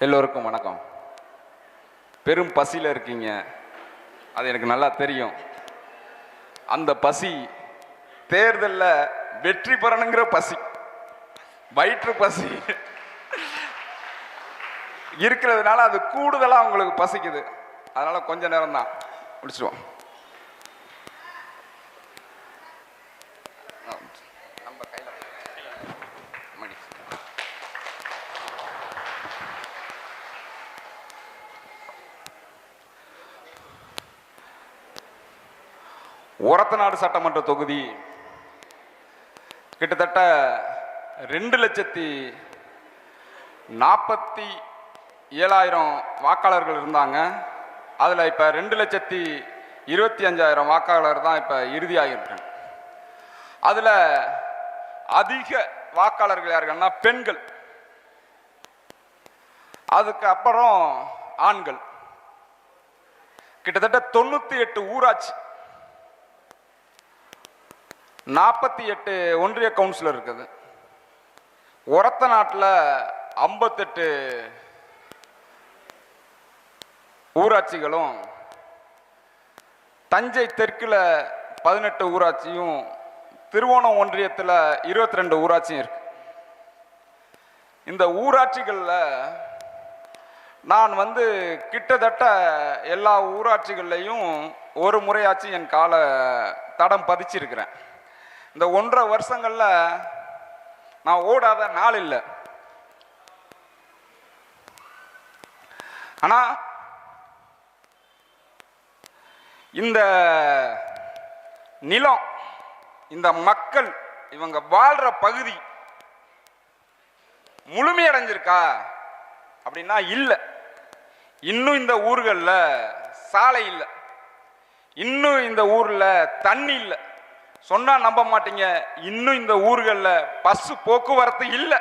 எல்லோருக்கும் வணக்கம். பெரும் பசியில் இருக்கீங்க, அது எனக்கு நல்லா தெரியும். அந்த பசி தேர்தலில் வெற்றி பெறணுங்கிற பசி, வயிற்று பசி இருக்கிறதுனால அது கூடுதலாக உங்களுக்கு பசிக்குது. அதனால கொஞ்ச நேரம் தான் முடிச்சிடுவோம். நம்ம கையில் மணி ஒரத்தநாடு சட்டமன்ற தொகுதி கிட்டத்தட்ட 2,47,000 வாக்காளர்கள் இருந்தாங்க. அதில் இப்போ 2,25,000 வாக்காளர் தான் இப்போ இறுதியாகிருக்காங்க. அதில் அதிக வாக்காளர்கள் யாருன்னா பெண்கள், அதுக்கு அப்புறம் ஆண்கள். கிட்டத்தட்ட 98 ஊராட்சி, 48 ஒன்றிய கவுன்சிலர் இருக்குது. ஒரத்தநாட்டில் 58 ஊராட்சிகளும், தஞ்சை தெற்கில் 18 ஊராட்சியும், திருவோணம் ஒன்றியத்தில் 22 ஊராட்சியும் இருக்கு. இந்த ஊராட்சிகளில் நான் கிட்டத்தட்ட எல்லா ஊராட்சிகள்லையும் ஒரு முறையாச்சு என் கால தடம் பதிச்சிருக்கிறேன். இந்த 1.5 வருஷங்களில் நான் ஓடாத நாள் இல்லை. ஆனால் இந்த நிலம், இந்த மக்கள், இவங்க வாழ்ற பகுதி முழுமையடைஞ்சிருக்கா அப்படின்னா இல்லை. இன்னும் இந்த ஊர்களில் சாலை இல்லை, இன்னும் இந்த ஊரில் தண்ணி இல்லை. சொன்னா நம்ப மாட்டீங்க, இன்னும் இந்த ஊர்களில் பஸ் போக்குவரத்து இல்லை.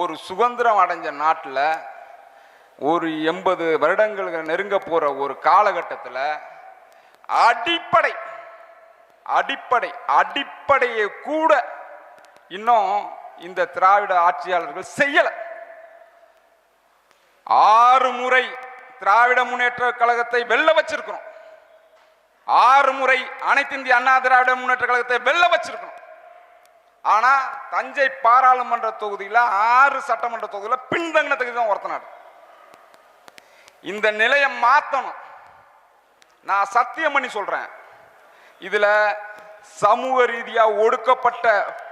ஒரு சுதந்திரம் அடைஞ்ச நாட்டில் ஒரு 80 வருடங்கள் நெருங்க போற ஒரு காலகட்டத்தில் அடிப்படையை கூட இன்னும் இந்த திராவிட ஆட்சியாளர்கள் செய்யல. 6 முறை திராவிட முன்னேற்ற கழகத்தை வெல்ல வச்சிருக்கிறோம். 6 முறை அனைத்து இந்திய அண்ணா திராவிட முன்னேற்ற கழகத்தை வெல்ல வச்சிருக்கணும். ஆனா தஞ்சை பாராளுமன்ற தொகுதியில் 6 சட்டமன்ற தொகுதியில் பின்தங்கின தொகுதி தான் ஒரத்தநாடு. இந்த நிலையை மாற்றணும். நான் சத்தியம் பண்ணி சொல்றேன், இதுல சமூக ரீதியா ஒடுக்கப்பட்ட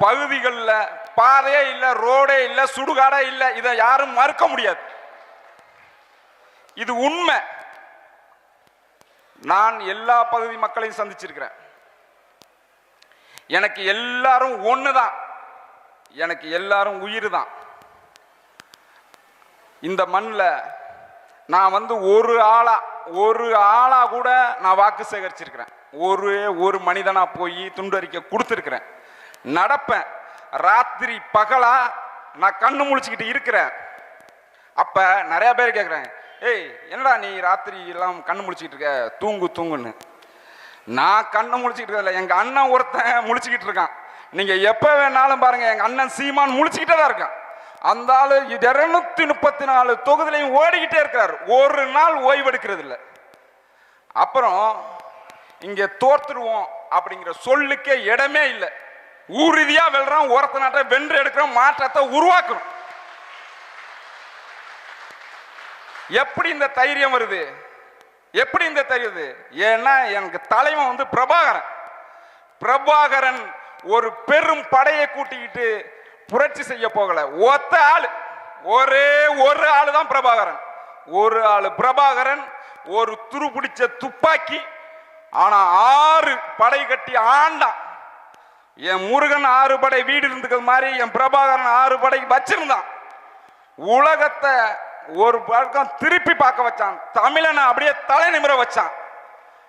பகுதிகளில் பாதையே இல்லை, ரோடே இல்லை, சுடுகாடே இல்லை. இதை யாரும் மறுக்க முடியாது. இது உண்மை. நான் எல்லா பகுதி மக்களையும் சந்திச்சிருக்கிறேன். எனக்கு எல்லாரும் ஒண்ணுதான், எனக்கு எல்லாரும் உயிர் தான். இந்த மண்ணில் நான் ஒரு ஆளா கூட நான் வாக்கு சேகரிச்சிருக்கிறேன். ஒரு மனிதனா போய் துண்டறிக்கை கொடுத்துருக்கிறேன். நடப்பேன், ராத்திரி பகலா நான் கண்ணு முழிச்சுக்கிட்டு இருக்கிறேன். அப்ப நிறைய பேர் கேட்குறேன், ஏய் என்னடா நீ ராத்திரி எல்லாம் கண்ணு முழிச்சுக்கிட்டு இருக்க, தூங்குன்னு. நான் கண்ணை முழிச்சுக்கிட்டு இருக்கல, எங்க அண்ணன் ஒருத்தன் முழிச்சுக்கிட்டு இருக்கான். நீங்க எப்ப வேணாலும் பாருங்க, எங்க அண்ணன் சீமான் முழிச்சுக்கிட்டே தான் இருக்கான். அந்த ஆளு 234 தொகுதியிலையும் ஓடிக்கிட்டே இருக்கிறார், ஒரு நாள் ஓய்வெடுக்கிறது இல்லை. அப்புறம் இங்க தோற்றுருவோம் அப்படிங்கிற சொல்லுக்கே இடமே இல்லை. ஊர்ரீதியா வெல்றோம், ஒரத்தநாட்டை வென்று எடுக்கிறோம், மாற்றத்தை உருவாக்குறோம். எப்படி இந்த தைரியம் வருது? எப்படி இந்த தைரியம்? ஏன்னா எனக்கு தலைவன் பிரபாகரன் ஒரு பெரும் படையை கூட்டிக்கிட்டு புரட்சி செய்ய போகல. ஒத்த ஆளு, ஒரு ஆளு தான் பிரபாகரன். ஒரு ஆளு பிரபாகரன், ஒரு துருபிடிச்ச துப்பாக்கி. ஆனா 6 படை கட்டி ஆண்டான். என் முருகன் 6 படை வீடு இருந்துக்கிறது மாதிரி என் பிரபாகரன் 6 படை வச்சிருந்தான். உலகத்தை ஒரு பக்கம் திருப்பி பார்க்க வச்சான். தமிழனை அப்படியே தலை நிமிர வச்சான்.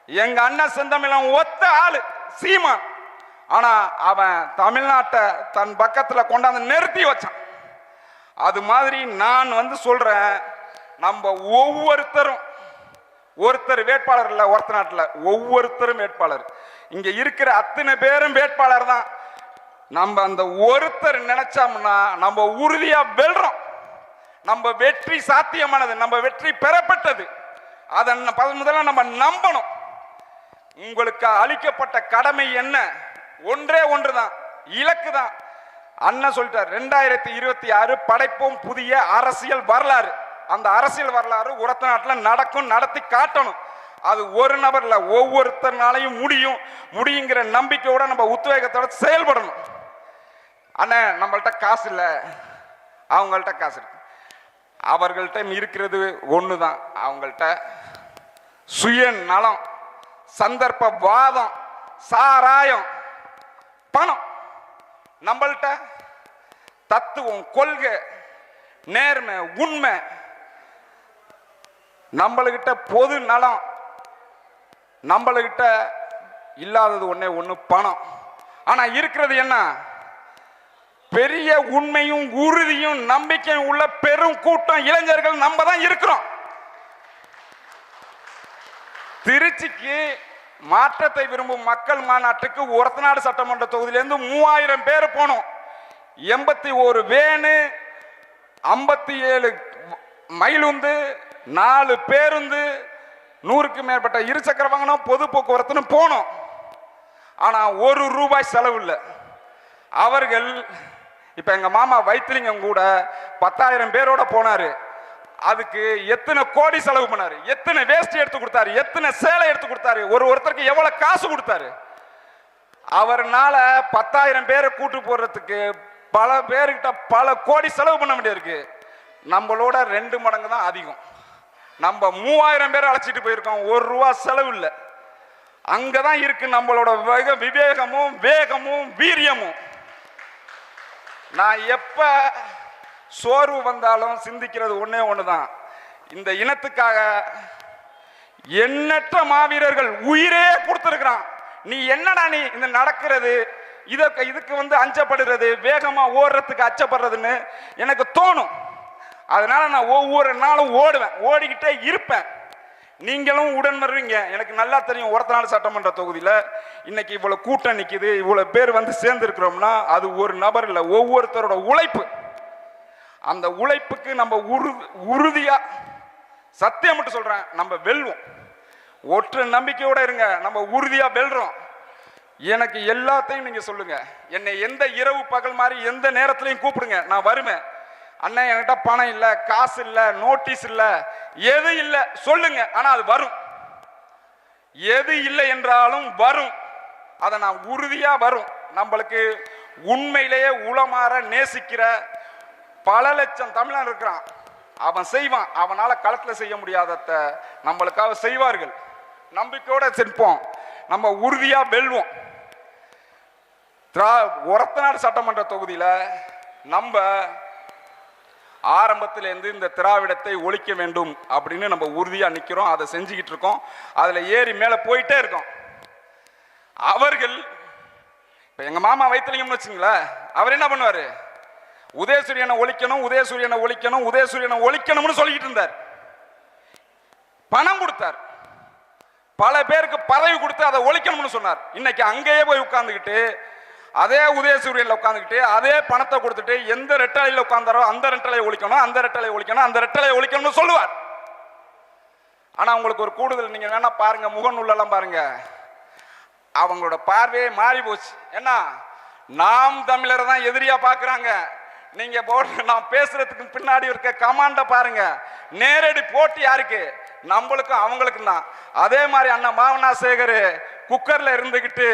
எங்க அண்ணன் செந்தமிழன் ஒத்த ஆளு சீமான். ஆனா அவன் தமிழ்நாட்டை தன் பக்கத்துல கொண்டாந்து நிறுத்தி வச்சான். அது மாதிரி நான் சொல்றேன், நம்ம ஒவ்வொருத்தரும், ஒருத்தர் வேட்பாளர் இல்ல ஒரத்தநாட்டில், ஒவ்வொருத்தரும் வேட்பாளர். இங்க இருக்கிற அத்தனை பேரும் வேட்பாளர் தான். நம்ம அந்த ஒருத்தர் நினைச்சோம்னா நம்ம உறுதியா வெல்றோம். நம்ம வெற்றி சாத்தியமானது, நம்ம வெற்றி பெறப்பட்டது. அதை முதல்ல நம்ம நம்பணும். உங்களுக்கு அளிக்கப்பட்ட கடமை என்ன? ஒன்றே ஒன்றுதான், இலக்கு தான். அண்ணன் சொல்லிட்டார் 2026 படைப்போம் புதிய அரசியல் வரலாறு. அந்த அரசியல் வரலாறு உரத்த நாட்டில் நடக்கும், நடத்தி காட்டணும். அது ஒரு நபர் இல்ல, ஒவ்வொருத்தர்னாலையும் முடியுங்கிற நம்பிக்கையோட நம்ம உத்வேகத்தோட செயல்படணும். அண்ணன் நம்மள்ட்ட காசு இல்லை, அவங்கள்ட்ட காசு இருக்கு. அவர்கள்ட்ட இருக்கிறது ஒண்ணுதான், அவங்கள்ட்ட சுயநலம், சந்தர்ப்பவாதம், சாராயம், பணம். நம்மள்ட்ட தத்துவம், கொள்கை, நேர்மை, உண்மை. நம்மளுக்கிட்ட பொது நலம். நம்மளுக்கிட்ட இல்லாதது ஒண்ணே ஒண்ணு, பணம். ஆனா இருக்கிறது என்ன? பெரிய உண்மையும் உறுதியும் நம்பிக்கையும் உள்ள பெரும் கூட்டம் இளைஞர்கள் நம்ம தான் இருக்கிறோம். திருச்சிக்கு மாற்றத்தை விரும்பும் மக்கள் மாநாட்டுக்கு ஒரத்தநாடு சட்டமன்ற தொகுதியிலிருந்து 3000 பேர் போனோம். 81 வேனு, 57 மயிலுந்து, 4 பேருந்து, 100க்கு மேற்பட்ட இருசக்கர வாகனம், பொது போக்குவரத்துன்னு போனோம். ஆனா ₹1 செலவு இல்லை. அவர்கள் இப்ப எங்க மாமா வைத்திலிங்கம் கூட 10,000 பேரோட போனாரு. அதுக்கு எத்தனை கோடி செலவு பண்ணாரு, எத்தனை வேஸ்ட் எடுத்து கொடுத்தாரு, எத்தனை சேலை எடுத்து கொடுத்தாரு, ஒருத்தருக்கு எவ்வளவு காசு கொடுத்தாரு. அவர்னால 10,000 பேரை கூட்டு போடுறதுக்கு பல பேர்கிட்ட பல கோடி செலவு பண்ண வேண்டியிருக்கு. நம்மளோட 2 மடங்கு தான் அதிகம். நம்ம 3000 பேரை அழைச்சிட்டு போயிருக்கோம், ₹1 செலவு இல்லை. அங்கதான் இருக்கு நம்மளோட விவேகமும் வேகமும் வீரியமும். நான் எப்ப சோர்வு வந்தாலும் சிந்திக்கிறது ஒண்ணே ஒண்ணுதான், இந்த இனத்துக்காக எண்ணற்ற மாவீரர்கள் உயிரே கொடுத்திருக்கிறான். நீ என்னடா நீ இந்த நடக்கிறது, இதுக்கு அஞ்சப்படுறது, வேகமா ஓடுறதுக்கு அச்சப்படுறதுன்னு எனக்கு தோணும். அதனால நான் ஒவ்வொரு நாளும் ஓடுவேன், ஓடிக்கிட்டே இருப்பேன். நீங்களும் உடன் வருவீங்க. எனக்கு நல்லா தெரியும், ஒரத்தநாடு சட்டமன்ற தொகுதியில் இன்னைக்கு இவ்வளவு கூட்டம் நிக்குது, இவ்வளவு பேர் சேர்ந்து இருக்கிறோம்னா அது ஒரு நபர் இல்லை, ஒவ்வொருத்தரோட உழைப்பு. அந்த உழைப்புக்கு நம்ம உறுதியா சத்தியம் மட்டும் சொல்றேன், நம்ம வெல்வோம். ஒற்றை நம்பிக்கையோட இருங்க, நம்ம உறுதியா வெல்றோம். எனக்கு எல்லாத்தையும் நீங்க சொல்லுங்க, என்னை எந்த இரவு பகல் மாதிரி எந்த நேரத்திலையும் கூப்பிடுங்க, நான் வருவேன். அண்ணன் என்கிட்ட பணம் இல்லை, காசு இல்லை, நோட்டீஸ் இல்லை, எது இல்லை சொல்லுங்க, ஆனா அது வரும். எது இல்லை என்றாலும் வரும், அதை நான் உறுதியா வரும். நம்மளுக்கு உண்மையிலேயே உளமாற நேசிக்கிற பல லட்சம் தமிழன் இருக்கிறான், அவன் செய்வான். அவனால களத்துல செய்ய முடியாதத நம்மளுக்காக செய்வார்கள். நம்பிக்கையோட சிற்போம், நம்ம உறுதியா வெல்வோம். ஒரத்தநாடு சட்டமன்ற தொகுதியில நம்ம ஆரம்பத்திலிருந்து இந்த திராவிடத்தை ஒழிக்க வேண்டும் அப்படின்னு நம்ம உறுதியா நிக்கிறோம், அதை செஞ்சுக்கிட்டு இருக்கோம். அதுல ஏறி மேல போயிட்டே இருக்கோம். அவர்கள் இப்ப எங்க மாமா வைத்திலிங்கம்னு வச்சுங்களேன், அவர் என்ன பண்ணுவாரு, உதயசூரியனை ஒழிக்கணும், உதயசூரியனை ஒழிக்கணும், உதயசூரியனை ஒழிக்கணும்னு சொல்லிக்கிட்டு இருந்தார். பணம் கொடுத்தார், பல பேருக்கு பதவி கொடுத்து அதை ஒழிக்கணும்னு சொன்னார். இன்னைக்கு அங்கேயே போய் உட்கார்ந்துக்கிட்டு அதே உதயசூரியன்ல உட்கார்ந்துக்கிட்டு அதே பணத்தை கொடுத்துட்டு எந்த ரெட்டலையில உட்கார்ந்தாரோ அந்த ரெட்டலை ஒழிக்கணும், அந்த ரெட்டலை ஒழிக்கணும், அந்த ரெட்டலை ஒழிக்கணும்னு சொல்லுவார். ஆனா உங்களுக்கு ஒரு கூடுதல், நீங்க வேணா பாருங்க, முகநூலெல்லாம் பாருங்க, அவங்களோட பார்வையே மாறி போச்சு. ஏன்னா நாம் தமிழர் தான் எதிரியா பாக்குறாங்க. நீங்க போட்டு நான் பேசுறதுக்கு பின்னாடி இருக்க கமாண்ட பாருங்க, நேரடி போட்டி யாருக்கு, நம்மளுக்கும் அவங்களுக்கும் தான். அதே மாதிரி அண்ணன் மாவனா சேகர் குக்கர்ல இருந்துகிட்டு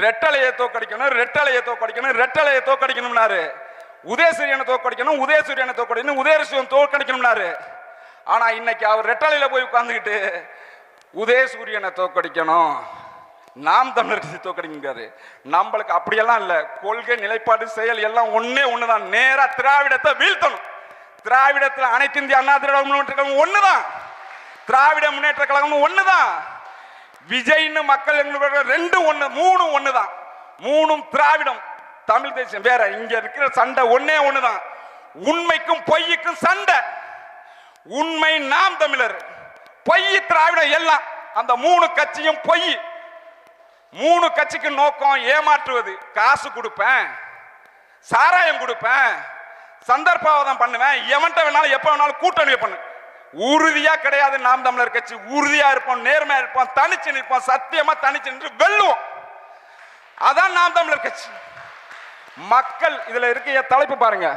ரெட்டலையை தோக்கடிக்கணும், ரெட்டலையை தோக்கடிக்கணும், ரெட்டலையை தோக்கடிக்கணும்னாரு. உதயசூரியனை தோக்கடிக்கணும், உதயசூரியனை தோக்கடிக்கணும், உதயசூரியன் தோக்கடிக்கணும்னாரு. ஆனா இன்னைக்கு அவர் ரெட்டலையில போய் உட்கார்ந்துக்கிட்டு உதயசூரியனை தோக்கடிக்கணும், நாம் தமிழர் தோக்கடிங்காரு. நம்மளுக்கு அப்படியெல்லாம் இல்ல, கொள்கை நிலைப்பாடு செயல் எல்லாம் ஒன்னே ஒண்ணுதான், நேரா திராவிடத்தை வீழ்த்தணும். திராவிடத்துல அனைத்து இந்திய அண்ணா திராவிட முன்னேற்ற கழகம் ஒண்ணுதான், திராவிட முன்னேற்ற கழகம் ஒண்ணுதான், விஜய்னு மக்கள் ரெண்டு ஒண்ணு, மூணு ஒண்ணுதான், மூணும் திராவிடம், தமிழ் தேசம் வேற. இங்க இருக்கிற சண்டை ஒன்னே ஒண்ணுதான், உண்மைக்கும் பொய்யுக்கும் சண்டை. உண்மை நாம் தமிழர், பொய் திராவிடம், எல்லாம் அந்த மூணு கட்சியும் பொய். மூணு கட்சிக்கு நோக்கம் ஏமாற்றுவது. காசு கொடுப்பேன், சாராயம் கொடுப்பேன், சந்தர்ப்பவாதம் பண்ணுவேன், எவன்ட்ட வேணாலும் எப்ப வேணாலும் கூட்டணி பண்ணு. உறுதியா கிடையாது. நாம் தமிழர் கட்சி உறுதியா இருப்போம், நேர்மையா இருப்போம், தனிச்சு நிற்போம், சத்தியமா தனிச்சு நின்று வெல்லுவோம். அதான் நாம் தமிழர் கட்சி. மக்கள் இதுல இருக்க தலைப்பு பாருங்க,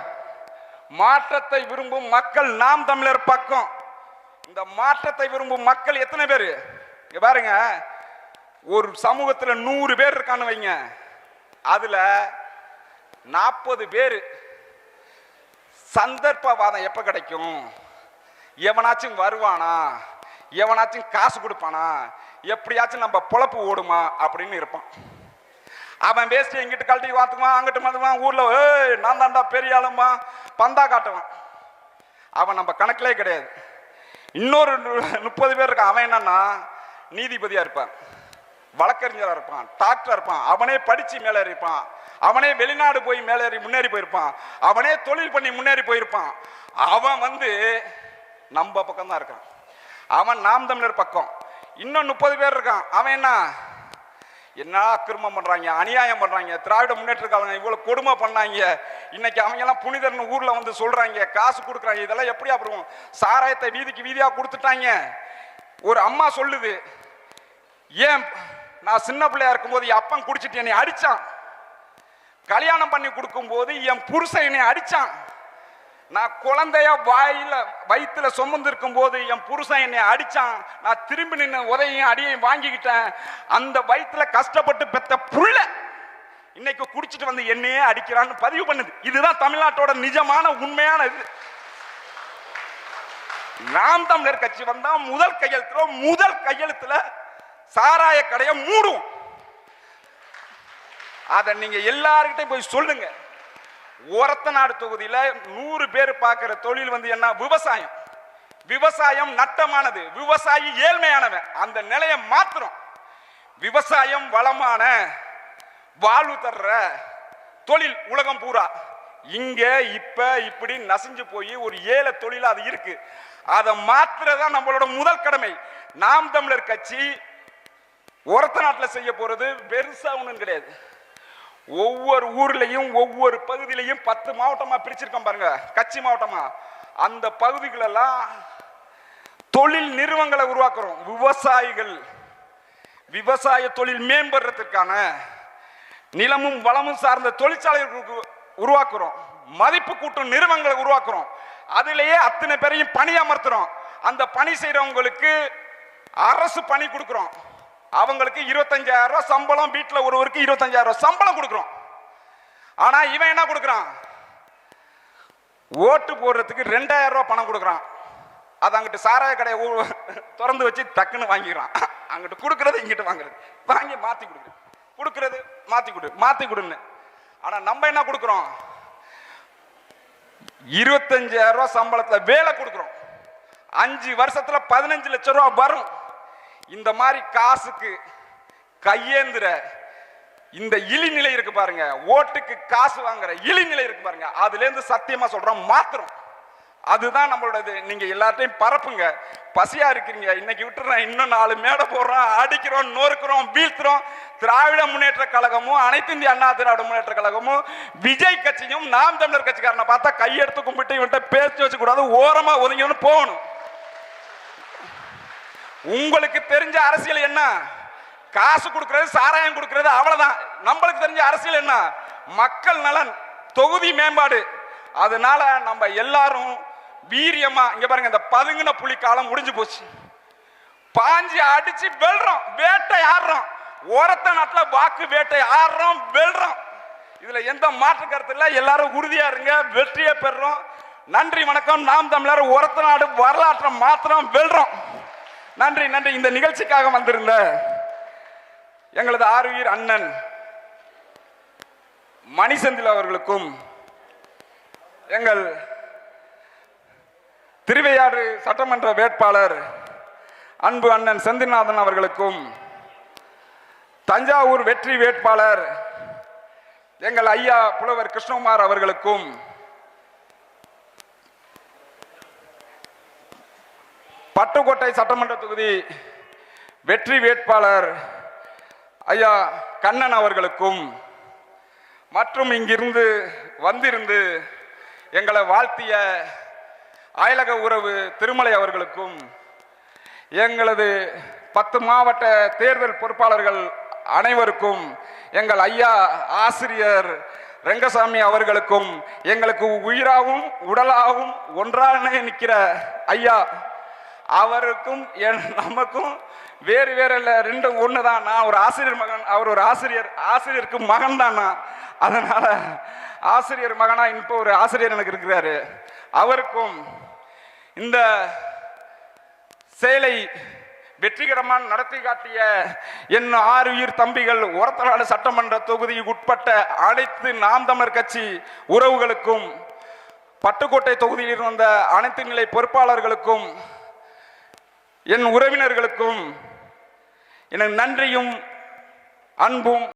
மாற்றத்தை விரும்பும் மக்கள் நாம் தமிழர் பக்கம். இந்த மாற்றத்தை விரும்பும் மக்கள் எத்தனை பேரு பாருங்க. ஒரு சமூகத்துல 100 பேர் இருக்கான்னு வைங்க, அதுல 40 பேர் சந்தர்ப்பவாதம் எப்ப கிடைக்கும், எவனாச்சும் வருவானா, எவனாச்சும் காசு கொடுப்பானா, எப்படியாச்சும் நம்ம பொழப்பு ஓடுமா அப்படின்னு இருப்பான். அவன் வேஸ்ட் எங்கிட்டு கழட்டி வாத்துக்குவான், அங்கிட்டு மாத்துவான், ஊர்ல நான் தாண்டா பெரிய ஆளுமா பந்தா காட்டுவான். அவன் நம்ம கணக்கிலே கிடையாது. இன்னொரு 30 பேர் இருக்கான். அவன் என்னன்னா நீதிபதியா இருப்பான், வழக்கறிஞரா இருப்பான், டாக்டரா இருப்பான், அவனே படிச்சு மேலே இருப்பான், அவனே வெளிநாடு போய் மேலேறி முன்னேறி போயிருப்பான், அவனே தொழில் பண்ணி முன்னேறி போயிருப்பான். அவன் நம்ம பக்கம் தான் இருக்கான், அவன் நாம் தமிழர் பக்கம். இன்னும் 30 பேர் இருக்கான். அவன் என்ன அக்கிரமம் பண்றாங்க, அநியாயம் பண்றாங்க, திராவிட முன்னேற்ற கழகம் இவ்வளவு கொடுமை பண்ணாங்க, இன்னைக்கு அவங்க எல்லாம் புனிதர்னு ஊர்ல சொல்றாங்க, காசு கொடுக்குறாங்க, இதெல்லாம் எப்படி அப்புறம் சாராயத்தை வீதிக்கு வீதியா கொடுத்துட்டாங்க. ஒரு அம்மா சொல்லுது, ஏன் நான் சின்ன பிள்ளையா இருக்கும்போது என் அப்பன் குடிச்சிட்டு என்னை அடிச்சான், கல்யாணம் பண்ணி கொடுக்கும் போது என் புருஷன் என்னை அடிச்சான், நான் குழந்தைய வயிற்றுல சுமந்து இருக்கும் போது என் புருஷன் என்னை அடிச்சான், நான் திரும்பி நின்று உதவியும் அடியையும் வாங்கிக்கிட்டேன், அந்த வயிற்றுல கஷ்டப்பட்டு பெத்த புள்ள இன்னைக்கு குடிச்சிட்டு என்னையே அடிக்கிறான்னு பதிவு பண்ணுது. இதுதான் தமிழ்நாட்டோட நிஜமான உண்மையான இது. நாம் தமிழர் கட்சி வந்தா முதல் கையெழுத்துல சாராய கடையை மூடுவோம். அதை நீங்க எல்லார்கிட்டையும் போய் சொல்லுங்க. ஒரத்தநாடு தொகுதியில 100 பேர் பார்க்கிற தொழில் என்ன, விவசாயம். விவசாயம் நட்டமானது, விவசாயி ஏழ்மையானவன். அந்த நிலையை மாத்திரம். விவசாயம் வளமான வாழ்வு தர்ற தொழில் உலகம் பூரா. இங்க இப்படி நசிஞ்சு போய் ஒரு ஏழை தொழில் அது இருக்கு. அதை மாத்துறதான் நம்மளோட முதல் கடமை. நாம் தமிழர் கட்சி ஒரத்தநாட்டில் செய்ய போறது பெருசா ஒண்ணும் கிடையாது. ஒவ்வொரு ஊர்லயும் ஒவ்வொரு பகுதியிலையும் 10 மாவட்டமா பிரிச்சிருக்கோம் பாருங்க, கட்சி மாவட்டமா. அந்த பகுதிகளெல்லாம் தொழில் நிறுவனங்களை உருவாக்குறோம். விவசாய தொழில் மேம்படுறதுக்கான நிலமும் வளமும் சார்ந்த தொழிற்சாலைகளுக்கு உருவாக்குறோம். மதிப்பு கூட்டும் நிறுவனங்களை உருவாக்குறோம். அதிலேயே அத்தனை பேரையும் பணி அமர்த்துறோம். அந்த பணி செய்யறவங்களுக்கு அரசு பணி கொடுக்கிறோம். அவங்களுக்கு 25,000 ரூபாய் சம்பளம், வீட்டில் ஒருவருக்கு 25,000 ரூபாய் சம்பளம் கொடுக்கிறோம். ஆனா இவன் என்ன கொடுக்குறான், ஓட்டு போடுறதுக்கு 2,000 ரூபாய் பணம் கொடுக்குறான். அது அங்கிட்டு சாராய கடையை திறந்து வச்சு டக்குன்னு வாங்கிக்கிறான். அங்கிட்டு கொடுக்கறது இங்கிட்டு வாங்குறது, வாங்கி மாத்தி கொடுக்குறது மாத்தி கொடுன்னு. ஆனா நம்ம என்ன கொடுக்குறோம், 25,000 ரூபாய் சம்பளத்துல வேலை கொடுக்குறோம். 5 வருஷத்துல 15 லட்சம் ரூபாய் வரும். இந்த மாதிரி காசுக்கு கையேந்திர இந்த இழிநிலை இருக்கு பாருங்க, ஓட்டுக்கு காசு வாங்குற இழிநிலை இருக்கு பாருங்க, அதுல இருந்து சத்தியமா சொல்றோம் மாத்திரம். அதுதான் நம்மளோட. நீங்க எல்லாத்தையும் பரப்புங்க. பசியா இருக்கிறீங்க, இன்னைக்கு விட்டுறேன், இன்னும் 4 மேடை போடுறோம், அடிக்கிறோம், நொறுக்கிறோம், வீழ்த்துறோம். திராவிட முன்னேற்ற கழகமும் அனைத்து இந்திய அண்ணா திராவிட முன்னேற்ற கழகமும் விஜய் கட்சியும் நாம் தமிழர் கட்சிக்காரனை பார்த்தா கையெடுத்து கும்பிட்டு இவன்ட்ட பேச்சு வச்சு கூடாது, ஓரமா ஒதுங்கி போகணும். உங்களுக்கு தெரிஞ்ச அரசியல் என்ன, காசு கொடுக்கிறது, சாராயம் கொடுக்கிறது, அவ்வளவுதான். நம்மளுக்கு தெரிஞ்ச அரசியல் என்ன, மக்கள் நலன், தொகுதி மேம்பாடு. அதனால நம்ம எல்லாரும் வீரியமா இங்க பாருங்க, இந்த பதுங்கின புலி காலம் முடிஞ்சு போச்சு. பாஞ்சி அடிச்சு வெல்றோம், வேட்டை ஆடுறோம். ஓரத்த நாட்டுல வாக்கு வேட்டை ஆடுறோம், வெல்றோம். இதுல எந்த மாற்று கருத்து இல்ல. எல்லாரும் உறுதியா இருங்க, வெற்றியை பெறுறோம். நன்றி, வணக்கம். நாம் தமிழர் ஒரத்த நாடு வரலாற்றை மாத்திரம் வெல்றோம். நன்றி நன்றி. இந்த நிகழ்ச்சிக்காக வந்திருந்த எங்களது ஆருயிர் அண்ணன் மணிசெந்தில் அவர்களுக்கும், எங்கள் திருவையாறு சட்டமன்ற வேட்பாளர் அன்பு அண்ணன் செந்தில்நாதன் அவர்களுக்கும், தஞ்சாவூர் வெற்றி வேட்பாளர் எங்கள் ஐயா புலவர் கிருஷ்ணகுமார் அவர்களுக்கும், பட்டுக்கோட்டை சட்டமன்ற தொகுதி வெற்றி வேட்பாளர் ஐயா கண்ணன் அவர்களுக்கும், மற்றும் இங்கிருந்து வந்திருந்து எங்களை வாழ்த்திய அயலக உறவு திருமலை அவர்களுக்கும், எங்களது 10 மாவட்ட தேர்தல் பொறுப்பாளர்கள் அனைவருக்கும், எங்கள் ஐயா ஆசிரியர் ரெங்கசாமி அவர்களுக்கும், எங்களுக்கு உயிராகவும் உடலாகவும் ஒன்றாக நிற்கிற ஐயா அவருக்கும் நமக்கும் வேறு வேறு இல்லை, ரெண்டும் ஒன்று தான். நான் ஒரு ஆசிரியர் மகன், அவர் ஒரு ஆசிரியருக்கு மகன் தான் நான். அதனால ஆசிரியர் மகனா இப்போ ஒரு ஆசிரியர் எனக்கு இருக்கிறாரு. அவருக்கும் இந்த செயலை வெற்றிகரமாக நடத்தி காட்டிய என் 6 உயிர் தம்பிகள் ஒரத்தநாடு சட்டமன்ற தொகுதிக்கு உட்பட்ட அனைத்து நாம் தமிழர் கட்சி உறவுகளுக்கும், பட்டுக்கோட்டை தொகுதியில் வந்த அனைத்து நிலை பொறுப்பாளர்களுக்கும், என் உறவினர்களுக்கும் எனக்கு நன்றியும் அன்பும்